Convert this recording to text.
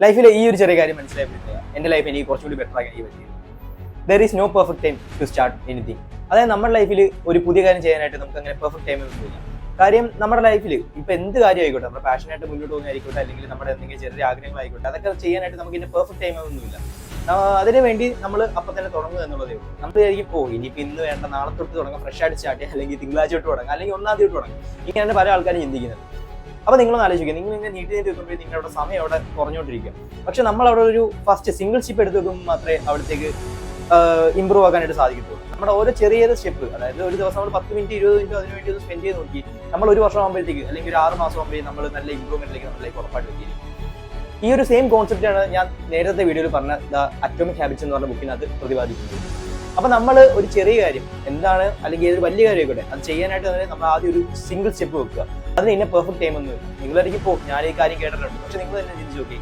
ലൈഫിൽ ഈ ഒരു ചെറിയ കാര്യം മനസ്സിലാക്കിയിട്ടില്ല. എൻ്റെ ലൈഫ് എനിക്ക് കുറച്ചുകൂടി ബെറ്റർ ആക്കി പറ്റി. There is no perfect time to start anything. അതായത് നമ്മുടെ ലൈഫിൽ ഒരു പുതിയ കാര്യം ചെയ്യാനായിട്ട് നമുക്ക് അങ്ങനെ പെർഫെക്റ്റ് ടൈം ഒന്നുമില്ല. കാര്യം നമ്മുടെ ലൈഫിൽ ഇപ്പൊ എന്ത് കാര്യം ആയിക്കോട്ടെ, നമ്മുടെ പാഷനായിട്ട് മുന്നോട്ട് പോകുന്നതായിക്കോട്ടെ, അല്ലെങ്കിൽ നമ്മുടെ എന്തെങ്കിലും ചെറിയ ആഗ്രഹങ്ങളായിക്കോട്ടെ, അതൊക്കെ ചെയ്യാനായിട്ട് നമുക്ക് ഇതിന്റെ പെർഫെക്റ്റ് ടൈം ഒന്നുമില്ല. അതിനു വേണ്ടി നമ്മൾ അപ്പൊ തന്നെ തുടങ്ങുക എന്നുള്ളതേ ഉള്ളൂ. നമ്മൾ വിചാരിക്കും ഇനിയിപ്പോ ഇന്ന് വേണ്ട, നാളെ തൊട്ട് തുടങ്ങാം, ഫ്രഷ് ആയിട്ട് സ്റ്റാർട്ട് ചെയ്യാം, അല്ലെങ്കിൽ തിങ്കളാഴ്ച തൊട്ട് തുടങ്ങാം, അല്ലെങ്കിൽ ഒന്നാം തീയതി തുടങ്ങാം. ഇങ്ങനെയാണ് പല ആൾക്കാരും ചിന്തിക്കുന്നത്. അപ്പൊ നിങ്ങളൊന്ന് ആലോചിക്കുക, നിങ്ങൾ ഇങ്ങനെ നീട്ടി വെക്കുമ്പോൾ നിങ്ങളുടെ സമയം അവിടെ കുറഞ്ഞുകൊണ്ടിരിക്കും. പക്ഷെ നമ്മൾ അവിടെ ഒരു ഫസ്റ്റ് സിംഗിൾ സ്റ്റെപ്പ് എടുത്ത് വെക്കുമ്പോൾ മാത്രമേ അവിടത്തേക്ക് ഇമ്പ്രൂവ് ആക്കാനായിട്ട് സാധിക്കത്തുള്ളൂ. നമ്മുടെ ഓരോ ചെറിയ സ്റ്റെപ്പ്, അതായത് ഒരു ദിവസം നമ്മൾ 10 മിനിറ്റ് 20 മിനിറ്റ് അതിന് വേണ്ടി ഒന്ന് സ്പെൻഡ് ചെയ്ത് നോക്കി, നമ്മൾ ഒരു വർഷം ആകുമ്പോഴത്തേക്ക് അല്ലെങ്കിൽ ഒരു 6 മാസം ആകുമ്പോഴേ നമ്മൾ നല്ല ഇമ്പ്രൂവ്മെന്റിലേക്ക് നമ്മളേക്ക് ഉറപ്പായിട്ട് എത്തിയിരിക്കും. ഈ ഒരു സെയിം കോൺസെപ്റ്റാണ് ഞാൻ നേരത്തെ വീഡിയോയിൽ പറഞ്ഞ ദ അറ്റോമിക് ഹാബിറ്റ്സ് എന്ന് പറഞ്ഞ ബുക്കിനകത്ത് പ്രതിപാദിക്കുന്നത്. അപ്പൊ നമ്മൾ ഒരു ചെറിയ കാര്യം എന്താണ്, അല്ലെങ്കിൽ ഏതൊരു വലിയ കാര്യം ആയിക്കോട്ടെ, അത് ചെയ്യാനായിട്ട് തന്നെ നമ്മൾ ആദ്യം ഒരു സിംഗിൾ സ്റ്റെപ്പ് വെക്കുക. അതിന് ഇന്ന പെർഫെക്റ്റ് ടൈം ഒന്നും നിങ്ങളായിരിക്കും ഞാൻ ഈ കാര്യം കേട്ടിട്ടുണ്ട്, പക്ഷെ നിങ്ങൾ തന്നെ ചിന്തിച്ച് നോക്കി,